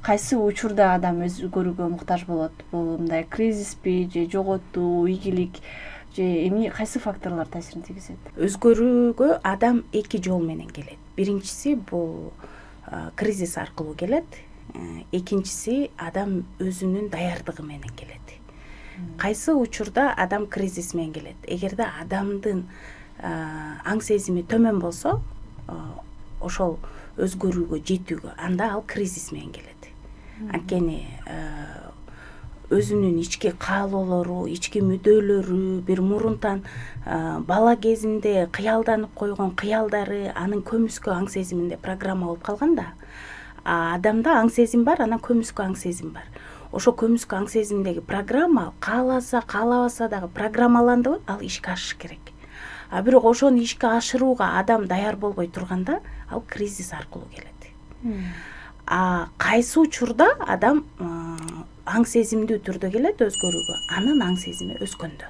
кайсы учурда адам өзгөрүүгө муктаж болот? Бул мындай кризиспи же жоготуу, ийгилик же эмне, кайсы факторлор таасирин тийгизет? Өзгөрүүгө адам эки жол менен келет. Биринчиси бул кризис аркылуу келет. Экинчиси адам өзүнүн даярдыгы менен келет. Кайсы учурда адам кризис менен келет? Эгерде адамдын аң сезими төмөн болсо, ошол өзгөрүүгө жетүүгө, анда ал кризис менен келет. Анткени өзүнүн ички каалоолору, ички мүдөлөрү, бир мурунтан бала кезинде кыялданып койгон кыялдары анын көмүскө аң сезиминде программа болуп калганда, адамда аң сезим бар, анан көмүскө аң сезим бар. Ошо көмүскө аң сезимдеги программа кааласа, каалабаса дагы программаланды, ал ишке ашыш керек. А бирок ошону ишке ашырууга адам даяр болбой турганда, ал кризис аркылуу келет. Кайсы учурда адам аң сезимдүү түрдө келет өзгөрүүгө? Анын аң сезими өскөндө.